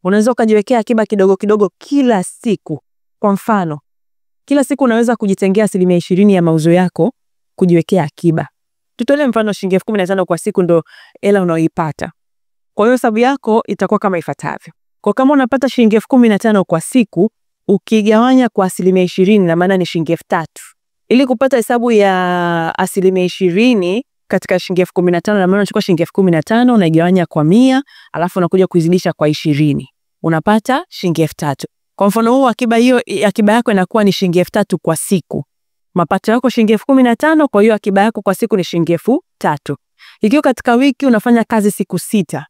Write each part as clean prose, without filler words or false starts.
Unaweza ukajiwekea akiba kidogo kidogo kila siku. Kwa mfano, kila siku unaweza kujitengea 20% ya mauzo yako kujiwekea akiba. Tutolee mfano shilingi 15,000 kwa siku ndo hela unaoipata. Kwa hiyo hesabu yako itakuwa kama ifuatavyo. Kwa kama unapata shilingi 15,000 kwa siku, ukigawanya kwa 20% na maana ni shilingi 3,000. Ili kupata hesabu ya 20% katika shilingi 15,000 na maana unachukua shilingi 15,000 unaigawanya kwa 100, alafu unakuja kuizidisha kwa 20. Unapata shilingi 3,000. Kwa mfano huu akiba yako inakuwa ni shilingi 3,000 kwa siku. Mapato yako shilingi 15,000, kwa hiyo akiba yako kwa siku ni shilingi 3,000. Ikiwa katika wiki unafanya kazi siku 6,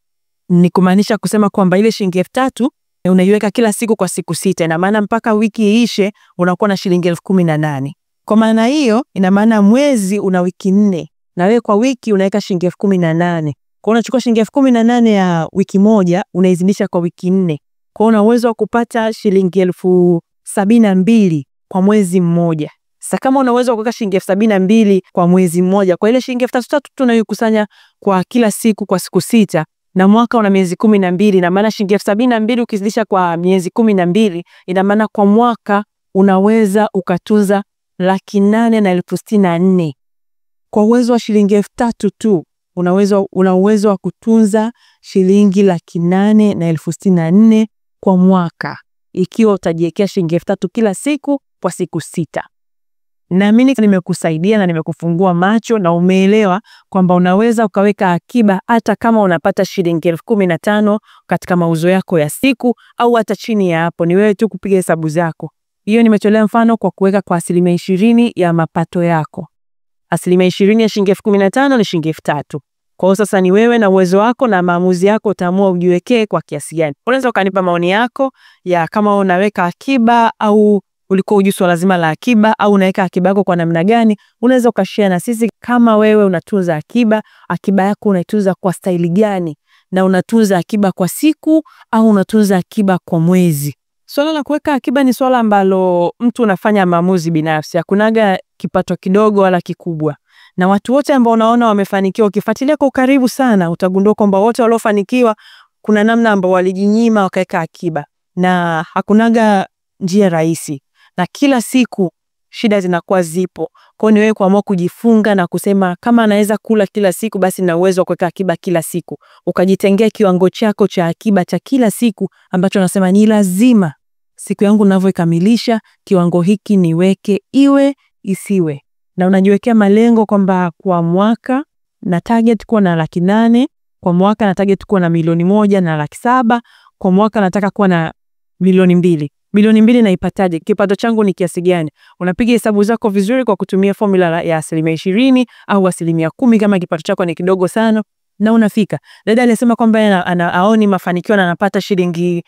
ni kumaanisha kusema kwamba ile shilingi 3,000 unaiweka kila siku kwa siku 6. Ina maana mpaka wiki iishe unakuwa na shilingi 18,000. Kwa maana hiyo ina maana mwezi una wiki 4 na wewe kwa wiki unaweka shilingi 18,000. Kwa hiyo unachukua shilingi 18,000 ya wiki moja unaizidisha kwa wiki 4. Kwa hiyo una uwezo wa kupata shilingi 72,000 kwa mwezi mmoja. Sasa kama una uwezo wa kuweka shilingi 72,000 kwa mwezi mmoja, kwa ile shilingi 3,000 tunayokusanya kwa kila siku kwa siku 6 na mwaka una miezi 12, na maana shilingi 72,000 ukizidisha kwa miezi 12, ina maana kwa mwaka unaweza ukatunza 864,000. Kwa uwezo wa shilingi 3,000 tu una uwezo wa kutunza shilingi 864,000 kwa mwaka ikiwa utajiwekea shilingi 3,000 kila siku kwa siku 6. Naamini nimekusaidia na nimekufungua macho na umeelewa kwamba unaweza ukaweka akiba hata kama unapata shilingi 15,000 katika mauzo yako ya siku au hata chini ya hapo. Ni wewe tu kupiga hesabu zako. Hiyo nimetolea mfano kwa kuweka kwa 20% ya mapato yako. 20% ya shilingi 15,000 ni shilingi 3,000. Kwa hiyo sasa ni wewe na uwezo wako na maamuzi yako utaamua ujiwekee kwa kiasi gani. Unaweza ukanipa maoni yako ya kama unaweka akiba au ulikuwa hujui swala lazima la akiba au unaweka akiba yako kwa namna gani. Unaweza ukashare na sisi kama wewe unatunza akiba, akiba yako unaitunza kwa staili gani, na unatunza akiba kwa siku au unatunza akiba kwa mwezi. Swala la kuweka akiba ni swala ambalo mtu unafanya maamuzi binafsi. Hakunaga kipato kidogo wala kikubwa. Na watu wote ambao unaona wamefanikiwa, ukifuatilia kwa karibu sana utagundua kwamba wote waliofanikiwa kuna namna ambao walijinyima wakaweka akiba. Na hakunaga njia rahisi. Na kila siku shida zinakuwa zipo. Kwa hiyo ni wewe kuamua kujifunga na kusema kama anaweza kula kila siku basi na uwezo wa kuweka akiba kila siku. Ukajitengea kiwango chako cha akiba cha kila siku ambacho unasema ni lazima siku yangu ninavyoikamilisha kiwango hiki niweke iwe isiwe. Na unajiwekea malengo kwamba kwa mwaka na target kuwa na 800,000, kwa mwaka na target kuwa na 1,100,000 na 700,000, kwa mwaka nataka kuwa na 2,000,000. 2,000,000 naipataje? Kipato changu ni kiasi gani? Unapiga hesabu zako vizuri kwa kutumia formula ya 20% au 10% kama kipato chako ni kidogo sana na unafika. Dada alisema kwamba aoni mafanikio na anapata shilingi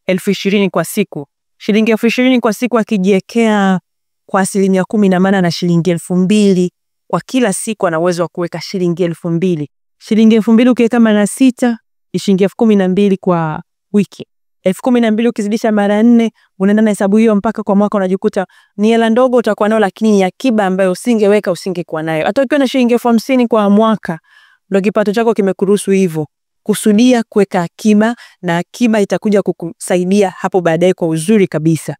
20,000 kwa siku. Shilingi 20,000 kwa siku akijiwekea kwa 10% na maana na shilingi 2,000 kwa kila siku ana uwezo wa kuweka shilingi 2,000. Shilingi 2,000 ukiweka mara 6 ni shilingi 12,000 kwa wiki. 12,000 ukizidisha mara 4 unaenda na hesabu hiyo mpaka kwa mwaka unajikuta ni hela ndogo utakuwa nayo, lakini ni akiba ambayo usingekuwa nayo. Hata ukiwa na shilingi 50,000 kwa mwaka ndio kipato chako kimekuruhusu hivyo. Kusudia kuweka akiba na akiba itakuja kukusaidia hapo baadaye kwa uzuri kabisa.